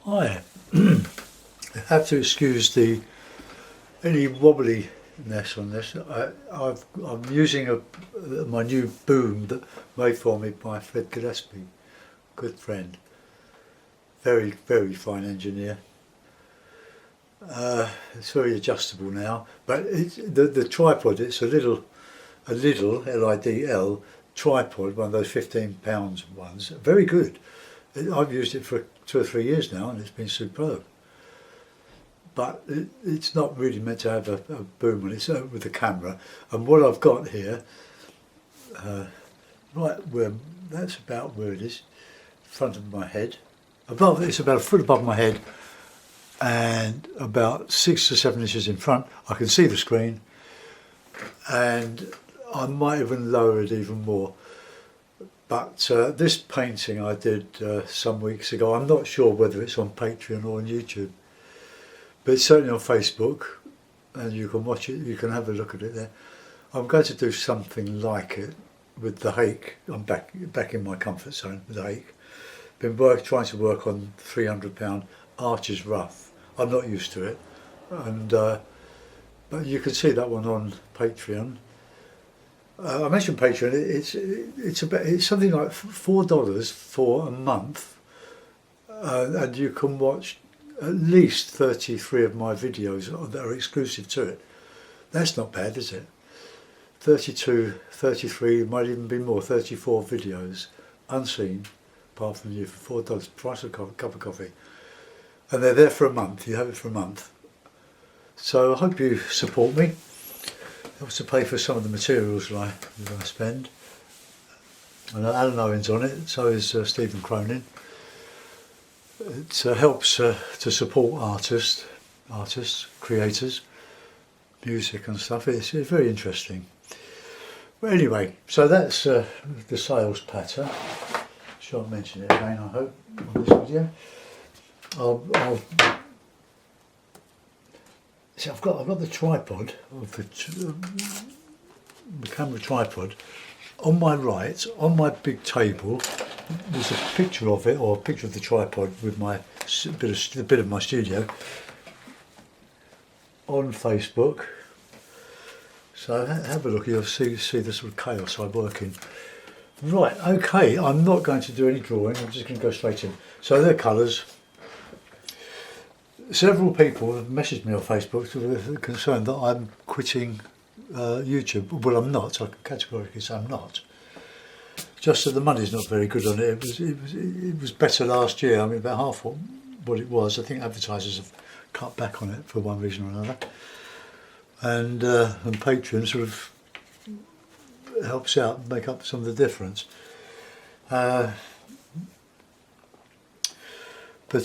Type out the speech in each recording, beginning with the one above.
Hi, I have to excuse any wobbliness on this. I'm using my new boom that made for me by Fred Gillespie, good friend, very fine engineer. It's very adjustable now, but the tripod. It's a little LIDL tripod, one of those £15 ones. Very good. I've used it for 2 or 3 years now, and it's been superb. But it's not really meant to have a boom on it. It's with the camera. And what I've got here, right where that's about where it is, front of my head. It's about a foot above my head, and about 6 to 7 inches in front. I can see the screen, and I might even lower it even more. But this painting I did some weeks ago. I'm not sure whether it's on Patreon or on YouTube, but it's certainly on Facebook, and you can watch it. You can have a look at it there. I'm going to do something like it with the hake. I'm back in my comfort zone with the hake. Been trying to work on £300 Archer's rough. I'm not used to it, and but you can see that one on Patreon. I mentioned Patreon. It's something like $4 for a month, and you can watch at least 33 of my videos that are exclusive to it. That's not bad, is it? 32, 33, might even be more. 34 videos unseen, apart from you, for $4. Price of a cup of coffee, and they're there for a month. You have it for a month. So I hope you support me. Helps to pay for some of the materials that I spend. And Alan Owen's on it, so is Stephen Cronin. It helps to support artists, creators, music and stuff. It's very interesting. But anyway, so that's the sales pattern. Shan't mention it again, I hope, on this video. See, I've got the tripod of the camera tripod on my right, on my big table. There's a picture of it, or a picture of the tripod with the bit of my studio on Facebook. So have a look. You'll see the sort of chaos I work in. Right. Okay. I'm not going to do any drawing. I'm just going to go straight in. So they're colours. Several people have messaged me on Facebook concerned that I'm quitting YouTube. Well, I'm not. I can categorically say I'm not. Just that the money's not very good on it. It was better last year. I mean, about half what it was. I think advertisers have cut back on it for one reason or another. And Patreon sort of helps out and make up some of the difference. But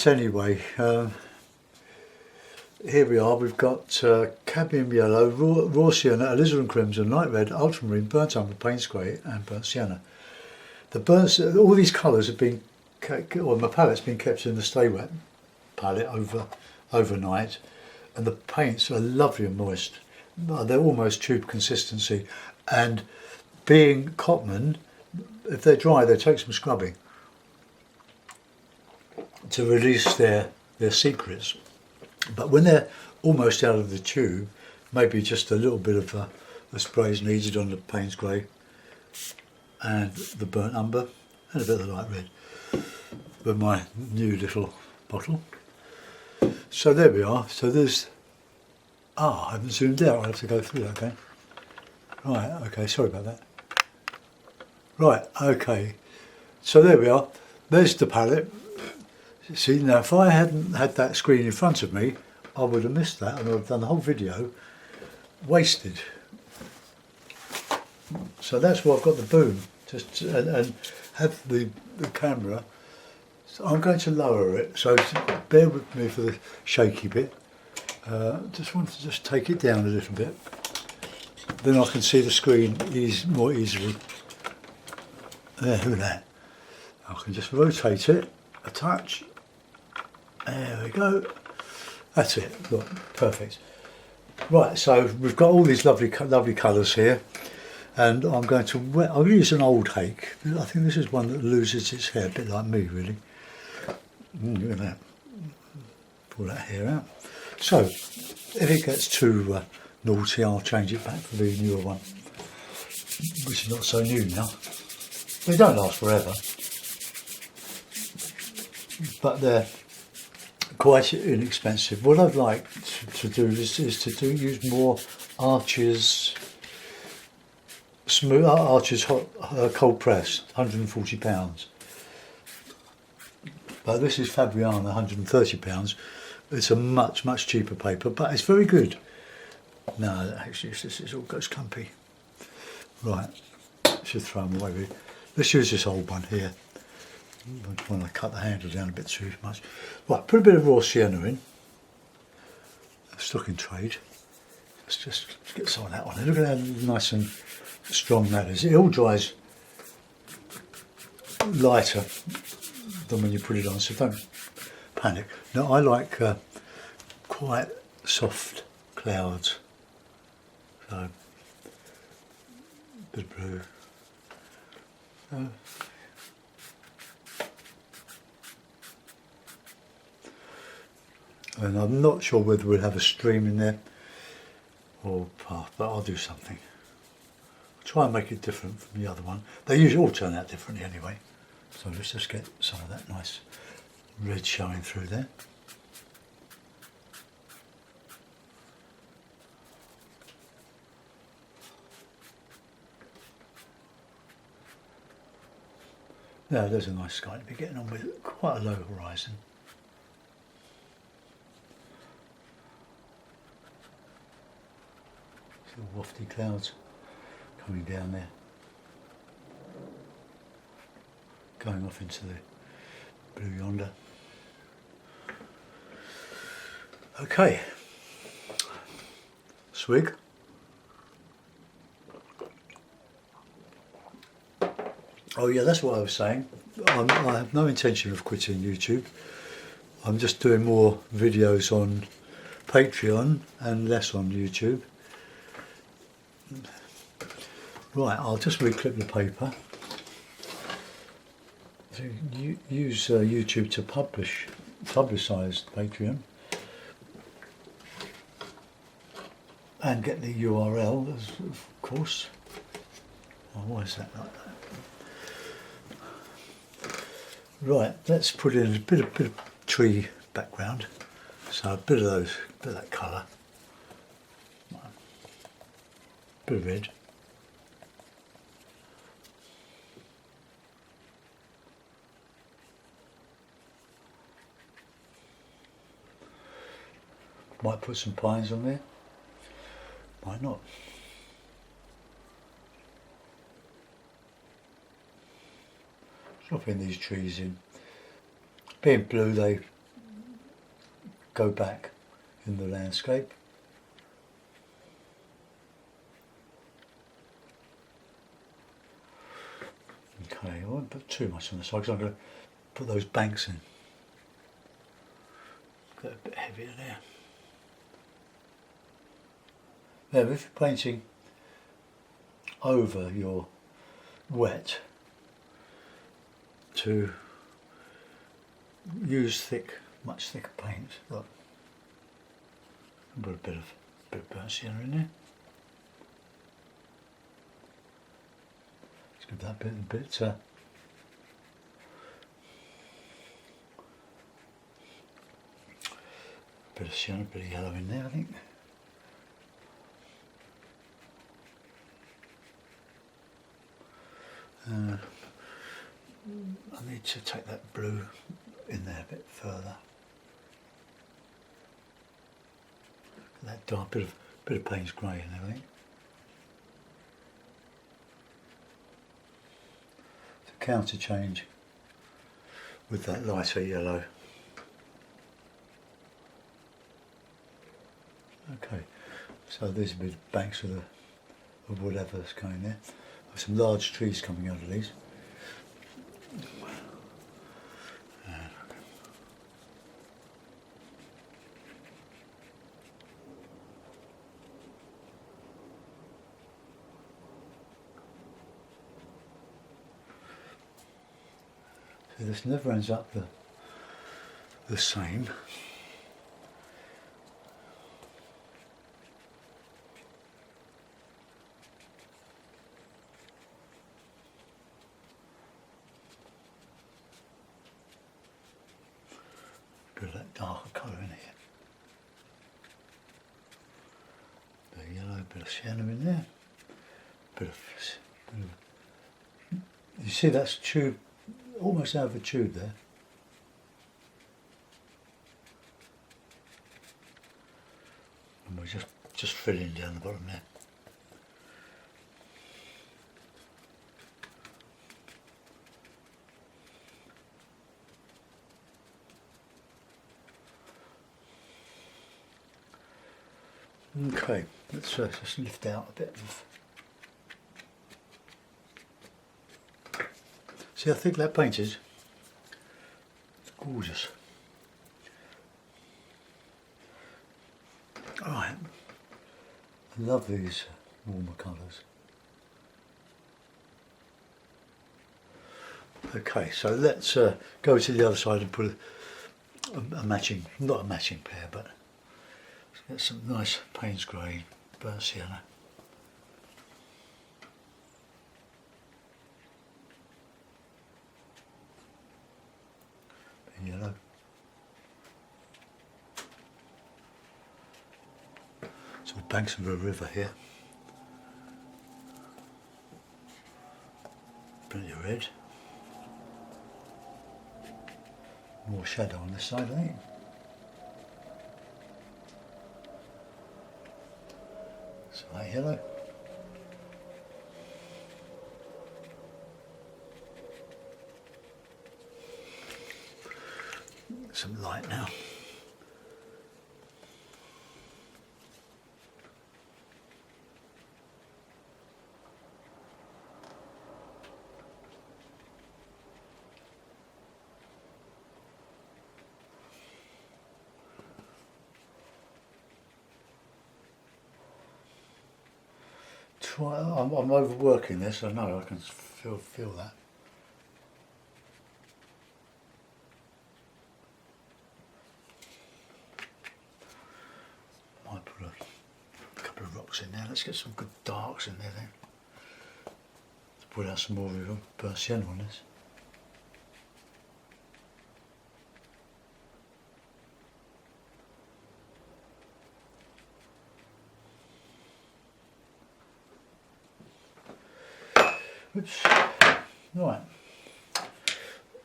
anyway. Here we are, we've got cadmium yellow, raw sienna, alizarin crimson, light red, ultramarine, burnt umber, Payne's grey and burnt sienna. All these colours have been, my palette's been kept in the stay wet palette overnight, and the paints are lovely and moist. They're almost tube consistency, and being Cotman, if they're dry they take some scrubbing to release their secrets. But when they're almost out of the tube, maybe just a little bit of a spray is needed on the Payne's grey and the burnt umber and a bit of the light red with my new little bottle. So there we are. So there's, I haven't zoomed out. I'll have to go through that again. Right, okay, sorry about that. Right, okay. So there we are. There's the palette. See, now if I hadn't had that screen in front of me, I would have missed that, and I would have done the whole video wasted. So that's why I've got the boom, and have the camera. So I'm going to lower it, so bear with me for the shaky bit. Just want to take it down a little bit. Then I can see the screen more easily. There, look at that. I can just rotate it a touch. There we go. That's it. Look, perfect. Right, so we've got all these lovely colours here, and I'm going to use an old hake. I think this is one that loses its hair, a bit like me, really. Look at that. pull that hair out. So if it gets too naughty, I'll change it back for the newer one, which is not so new now. They don't last forever, but they're quite inexpensive. What I'd like to do is to use more Arches smooth Arches hot cold press, £140. But this is Fabriana, £130. It's a much cheaper paper, but it's very good. No, actually, this all goes clumpy. Right, should throw them away. Let's use this old one here. When I cut the handle down a bit too much. Right, put a bit of raw sienna in. Stock in trade. Let's get some of that on there. Look at how nice and strong that is. It all dries lighter than when you put it on, so don't panic. Now I like quite soft clouds. So, a bit of blue. And I'm not sure whether we'll have a stream in there or path, but I'll do something. I'll try and make it different from the other one. They usually all turn out differently anyway. So let's just get some of that nice red showing through there. Now there's a nice sky to be getting on with, quite a low horizon. Wafty clouds coming down there, going off into the blue yonder. Okay, swig. Oh yeah, that's what I was saying. I have no intention of quitting YouTube. I'm just doing more videos on Patreon and less on YouTube. Right, I'll just reclip the paper. So use YouTube to publicise Patreon, and get the URL, of course. Oh, why is that like that? Right, let's put in a bit of tree background. So a bit of that colour, bit of red. Might put some pines on there, might not. Dropping these trees in. Being blue, they go back in the landscape. Okay, I won't put too much on the side because I'm going to put those banks in. Get a bit heavier there. Now, if you're painting over your wet, to use much thicker paint. Look, put a bit of burnt sienna in there. Let's give that bit of sienna, a bit of yellow in there, I think. I need to take that blue in there a bit further. That dark bit of Payne's grey in there, I think. To counter change with that lighter yellow. Okay, so there's a bit of banks of whatever's going there. There's some large trees coming out of these. So this never ends up the the same. Bit of that darker colour in here. Bit of yellow, bit of sienna in there. Bit of you see that's tube, almost out of a tube there. And we're just filling down the bottom there. Okay, let's just lift out a bit of. See how thick that paint is? It's gorgeous. Alright, I love these warmer colours. Okay, so let's go to the other side and put a matching, not a matching pair, but get some nice Payne's grey, burnt sienna. Yellow. So banks of a river here. Plenty of red. More shadow on this side, I think. So that yellow. Some light now. I'm overworking this, I know, I can feel that. Might put a couple of rocks in there. Let's get some good darks in there then. Let's put out some more burnt sienna on this. Oops. Right,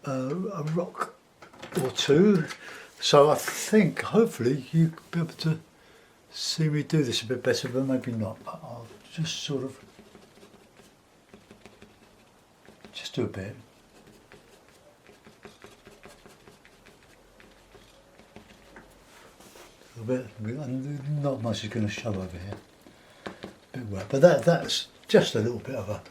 a rock or two, so I think hopefully you'll be able to see me do this a bit better, but maybe not. I'll just sort of just do a bit. A bit, not much is going to show over here. A bit wet, but that's just a little bit of a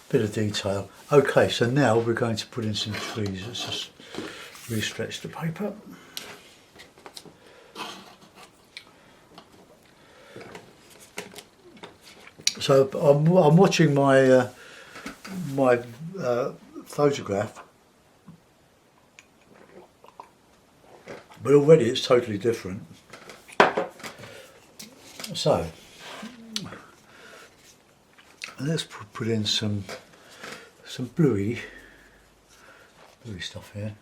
bit of detail. Okay, so now we're going to put in some trees. Let's just re-stretch the paper. So I'm watching my photograph, but already it's totally different. So let's put in some bluey stuff here.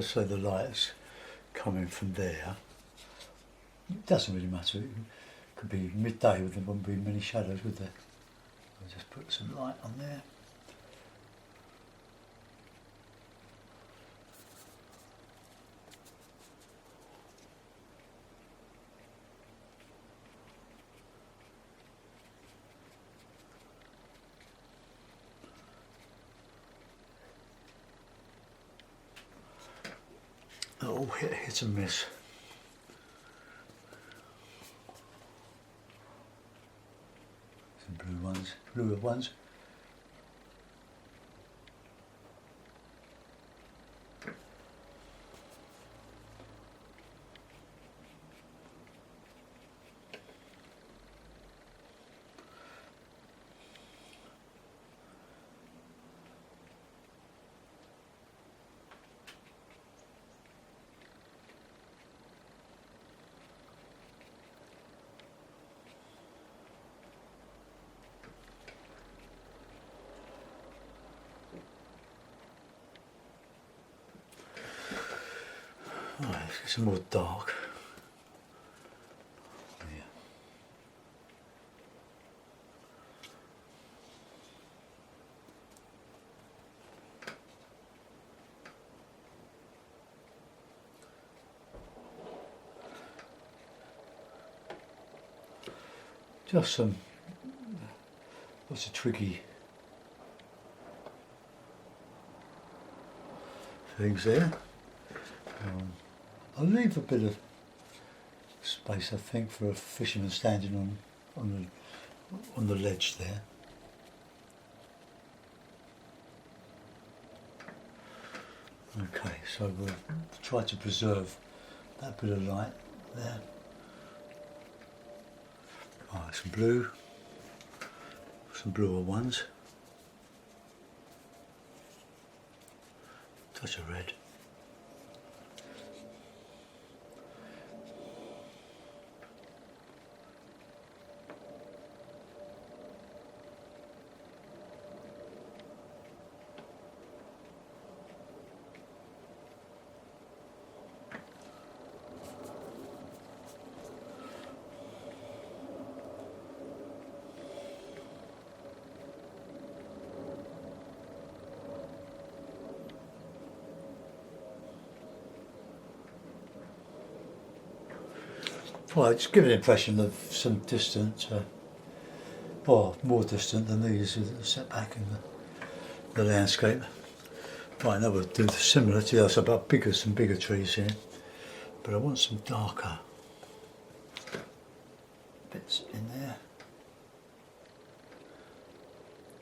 So the light's coming from there. It doesn't really matter. It could be midday, there wouldn't be many shadows, would there? I'll just put some light on there. Oh, hit and miss. Some bluer ones. It's more dark. Yeah. Just some lots of tricky things there. I'll leave a bit of space, I think, for a fisherman standing on the ledge there. Okay, so we'll try to preserve that bit of light there. Alright, some bluer ones. Touch of red. Well, just give an impression of some distance, or more distant than these, set back in the landscape. Right, now we'll do similar to the other, but some bigger trees here. But I want some darker bits in there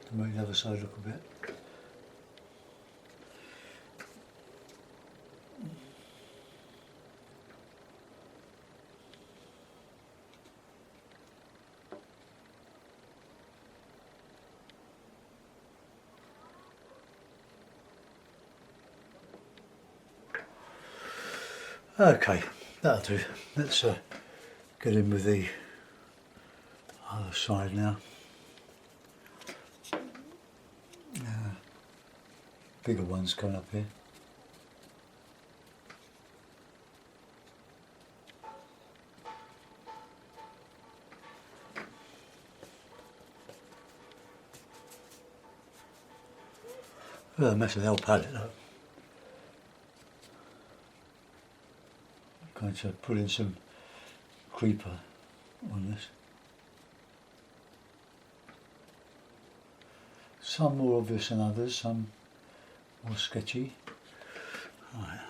to make the other side look a bit. Okay, that'll do. Let's get in with the other side now. Bigger ones coming up here. Oh, mess with the whole palette though. Going to put in some creeper on this. Some more obvious than others, some more sketchy. Right.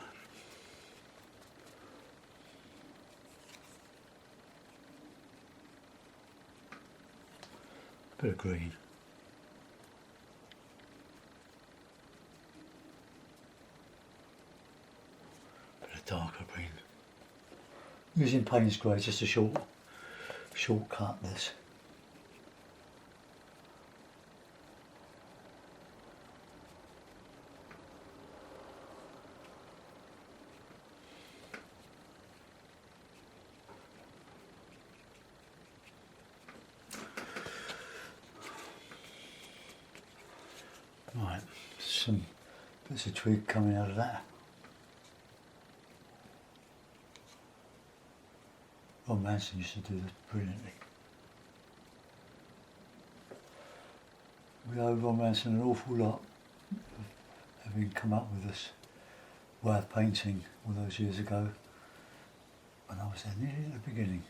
Bit of green. Bit of darker green. Using Payne's grey, just a shortcut this. Right, some bits of twig coming out of that. Ron Manson used to do this brilliantly. We owe Ron Manson an awful lot of having come up with this way of painting all those years ago when I was there nearly at the beginning.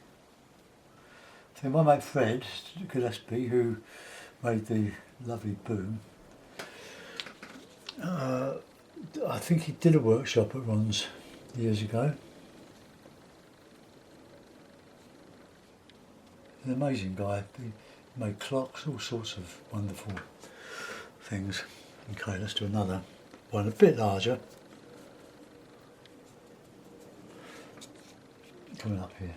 I think my mate Fred Gillespie, who made the lovely Boom, I think he did a workshop at Ron's years ago. An amazing guy. He made clocks, all sorts of wonderful things. Okay, let's do another one a bit larger. Coming up here.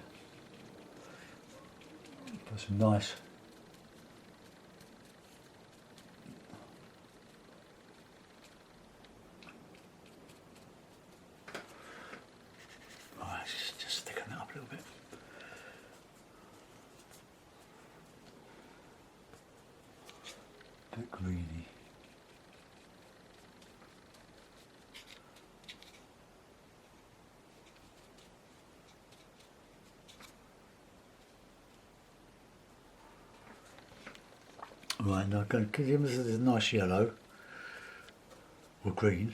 Got some nice just thicken it up a little bit. A bit greeny. Right, now I'm going to give this a nice yellow or green.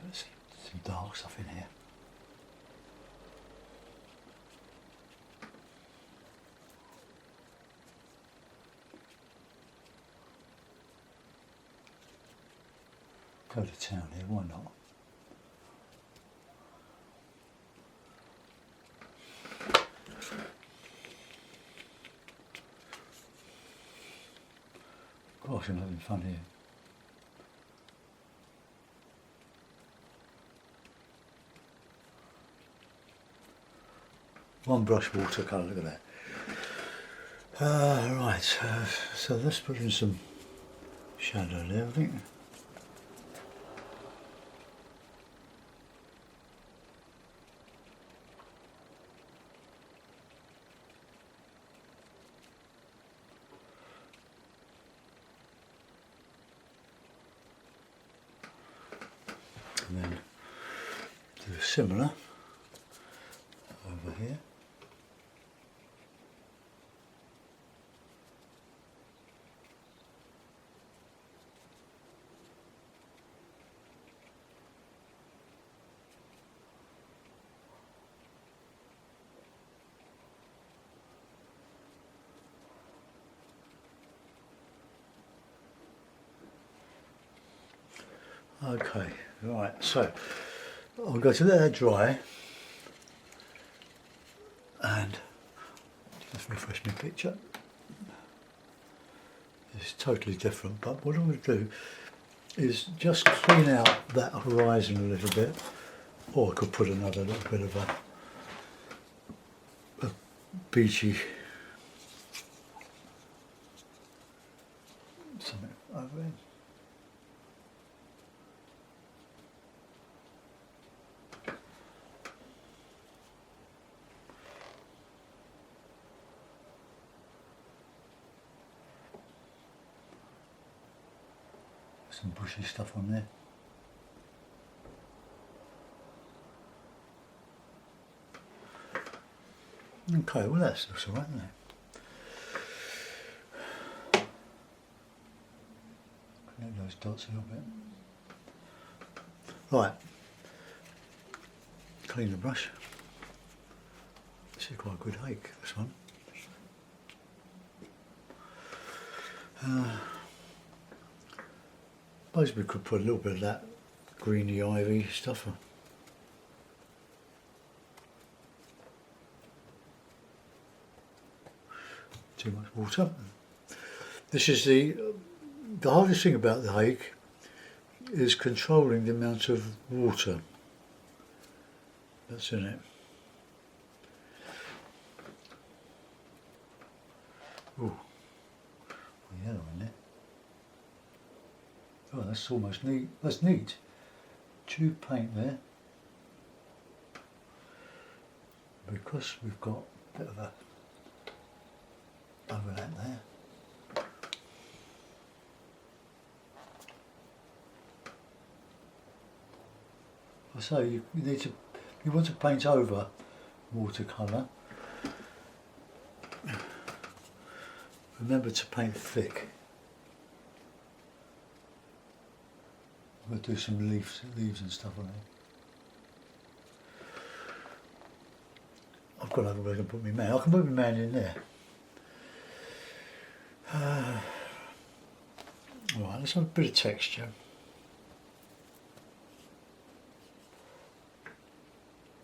There's some dark stuff in here. Go to town here, why not? Gosh, I'm having fun here. One brush watercolour, look at that. Right, so let's put in some shadow there, I think. And then do similar over here. Okay, right, so I'm going to let that dry and just refresh my picture. It's totally different, but what I'm going to do is just clean out that horizon a little bit, or I could put another little bit of a beachy something over there. Some bushy stuff on there. Okay, well that looks alright, doesn't it? Connect those dots a little bit. Right, clean the brush. This is quite a good hake, this one. Suppose we could put a little bit of that greeny ivy stuff on. Too much water. This is the hardest thing about the hake is controlling the amount of water that's in it. Ooh, yellow in there. Oh, that's almost neat. That's neat. Tube paint there. Because we've got a bit of a overlap there. So you want to paint over watercolour. Remember to paint thick. I'm going to do some leaves and stuff on it. I've got another way I can put my man. I can put my man in there. Alright, let's have a bit of texture.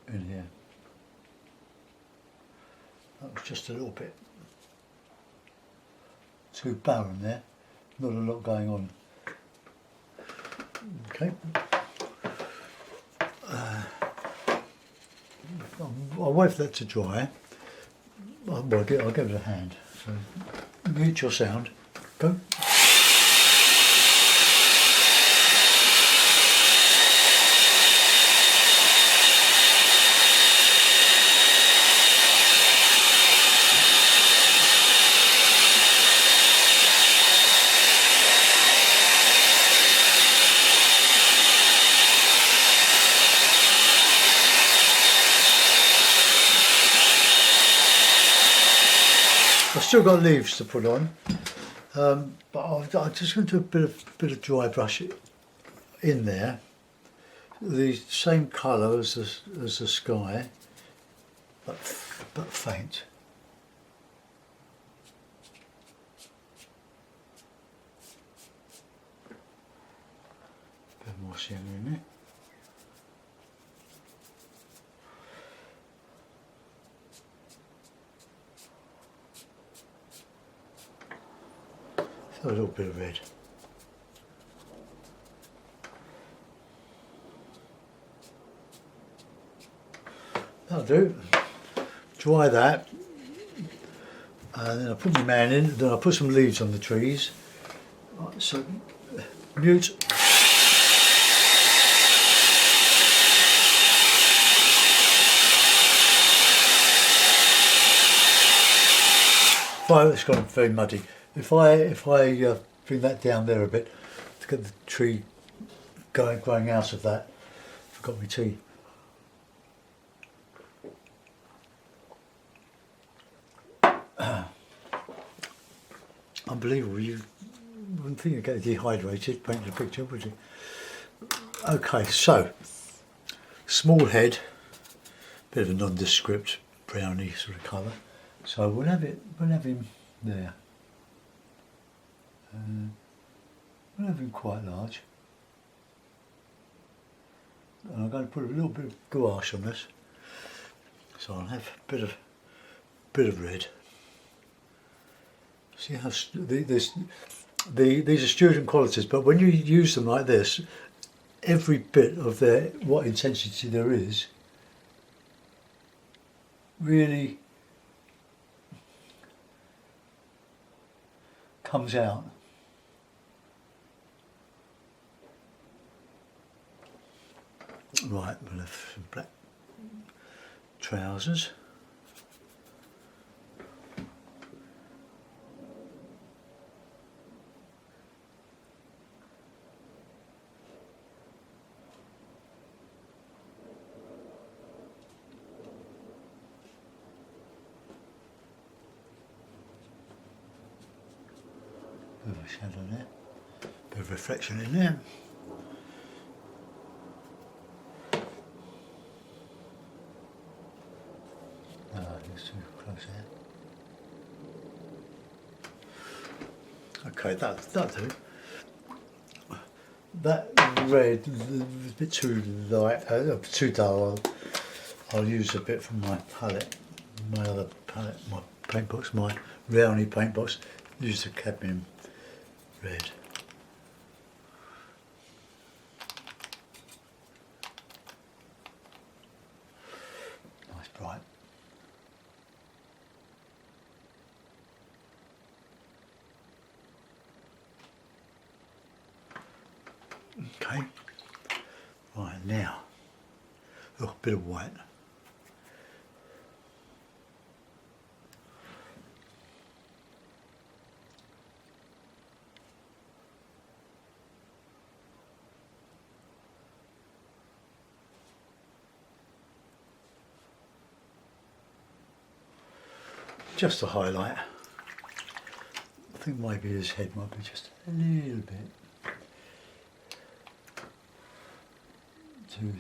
In here. That was just a little bit too barren there. Not a lot going on. Okay. I'll wait for that to dry. I'll give it a hand. So mute your sound. Go. I've still got leaves to put on, but I'm just going to do a bit of dry brush in there. The same colour as the sky, but faint. A bit more sienna in there. So a little bit of red. That'll do. Dry that, and then I put my man in. Then I put some leaves on the trees. Right, so mute. It's gone very muddy. If I bring that down there a bit to get the tree growing out of that, forgot my tea. Unbelievable, you wouldn't think you'd get dehydrated painting a picture, would you? Okay, so small head, bit of a nondescript browny sort of colour. So we'll have him there. We'll have him quite large. And I'm going to put a little bit of gouache on this. So I'll have a bit of red. See how these are student qualities, but when you use them like this, every bit of what intensity there is really comes out. Right, we'll have some black trousers. Bit of a shadow there, bit of reflection in there. No, it's too close there. Okay, that'll do. That red is a bit too light, too dull. I'll use a bit from my palette, my other palette, my paint box, my Rowney paint box. Use the cadmium red. Nice bright. Okay. Right, now, a bit of white. Just a highlight. I think maybe his head might be just a little bit too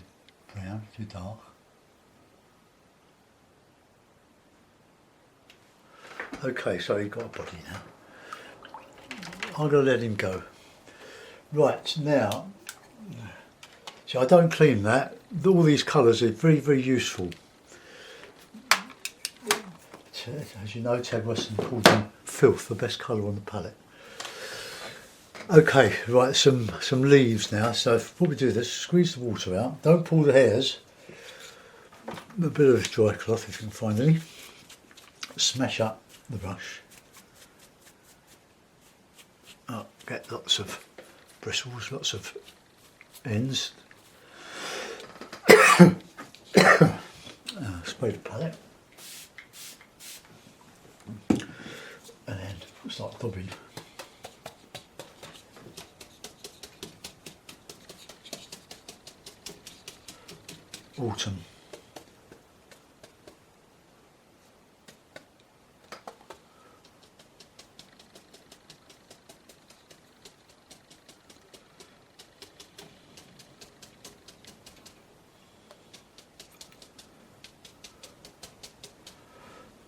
brown, too dark. Okay, so he's got a body now. I'm going to let him go. Right, now, so I don't clean that. All these colours are very, very useful. As you know, Ted Weston called them filth, the best colour on the palette. Okay, right, some leaves now. So before we do this, squeeze the water out. Don't pull the hairs. A bit of dry cloth if you can find any. Smash up the brush. Oh, get lots of bristles, lots of ends. Spray the palette. And then start daubing. Autumn.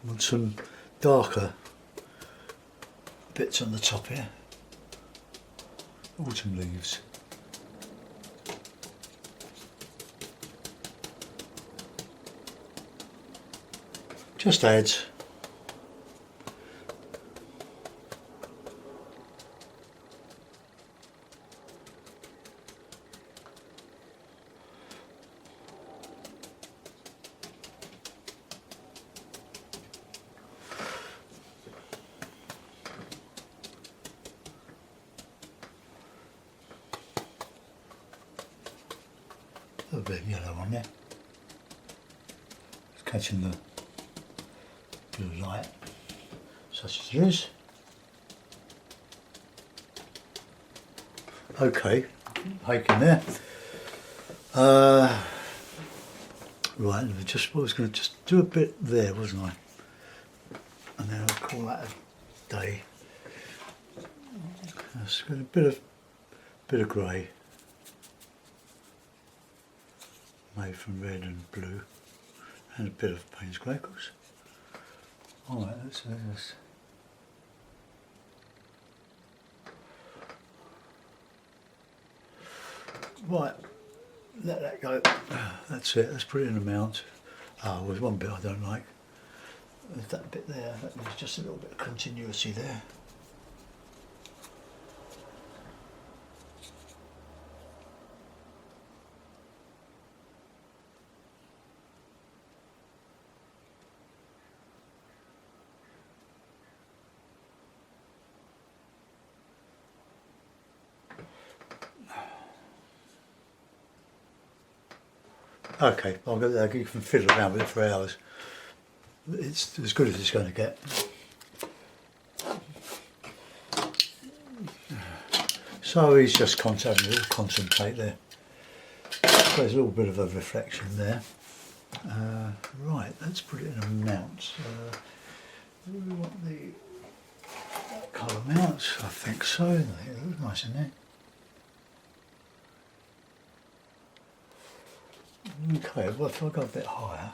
Want some darker bits on the top here. Autumn leaves. Just adds. A little bit of yellow on there. It's catching the blue light, such as it is. Okay, hiking there. Right, I was going to just do a bit there, wasn't I? And then I'll call that a day. It's got a bit of grey. Made from red and blue, and a bit of Payne's grey, of course. Alright, let's do this. Right, let that go. That's it, let's put it in a mount. Oh, there's one bit I don't like. There's that bit there, there's just a little bit of continuity there. Okay, I'll get there. You can fiddle around with it for hours. It's as good as it's going to get. So he's just having a little contemplate there. So there's a little bit of a reflection there. Right, let's put it in a mount. Do we want the colour mounts? I think so. It looks nice in there. Okay, well if I go a bit higher,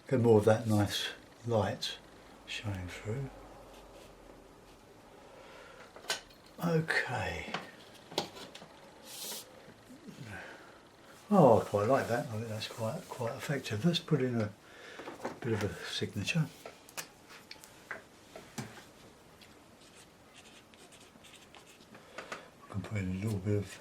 get more of that nice light showing through. Okay. Oh, I quite like that. I think that's quite effective. Let's put in a bit of a signature. I can put in a little bit of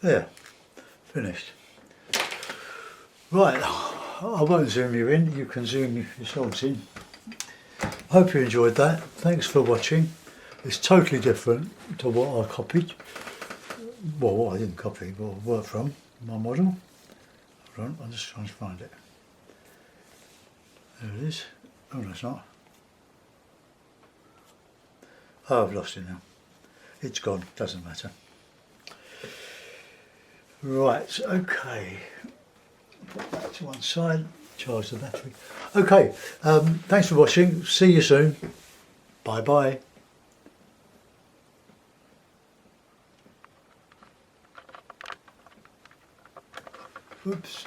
there, finished. Right, I won't zoom you in, you can zoom yourselves in. Hope you enjoyed that. Thanks for watching. It's totally different to what I copied. Well, what I didn't copy, but I worked from my model. Hold on, I'm just trying to find it. There it is. Oh, no, it's not. Oh, I've lost it now. It's gone, doesn't matter. Right, okay, put that to one side, charge the battery. Okay, thanks for watching, see you soon, bye bye. Oops.